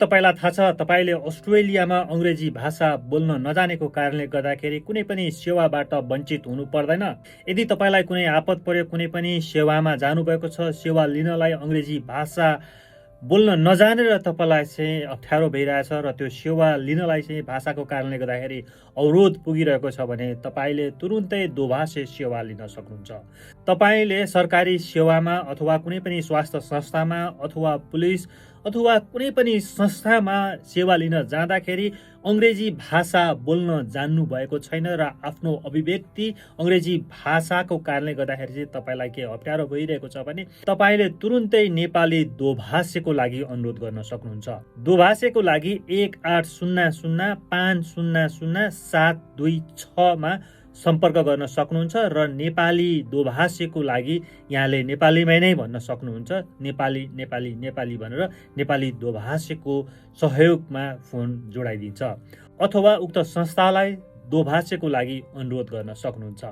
तपाईलाई थाहा छ, तपाईले अस्ट्रेलियामा अंग्रेजी भाषा बोल्न नजानेको कारणले गर्दाखेरि कुनै पनि सेवाबाट वञ्चित हुनु पर्दैन। यदि तपाईलाई कुनै आपत पर्यो, कुनै पनि सेवामा जानुभएको छ, सेवा लिनलाई अंग्रेजी भाषा बोल्न नजानेर तपाईलाई चाहिँ अप्ठ्यारो भइरहेछ र त्यो सेवा लिनलाई चाहिँ भाषाको कारणले गर्दाखेरि अवरोध पुगिरहेको छ भने तपाईले तुरुन्तै दोभाषी सेवा लिन सक्नुहुन्छ। तपाईले सरकारी सेवामा अथवा कुनै पनि स्वास्थ्य संस्थामा अथवा पुलिस अथवा कुनै पनि संस्थामा सेवा लिन जाँदाखेरि अंग्रेजी भाषा बोल्न जान्नु भएको छैन र आफ्नो अभिव्यक्ति अंग्रेजी भाषाको कारणले गर्दाखेरि चाहिँ तपाईलाई के अप्ठ्यारो भइरहेको छ भने तपाईले तुरुन्तै नेपाली दोभाषीको लागि अनुरोध गर्न सक्नुहुन्छ। दोभाषीको लागि 1800 500 726 मा सम्पर्क गर्न सक्नुहुन्छ र नेपाली दोभाषीको लागि यहाँले नेपालीमै नै भन्न सक्नुहुन्छ। नेपाली नेपाली नेपाली भनेर नेपाली दोभाषीको सहयोगमा फोन जोडाइदिन्छ अथवा उक्त संस्थालाई दोभाषीको लागि अनुरोध गर्न सक्नुहुन्छ।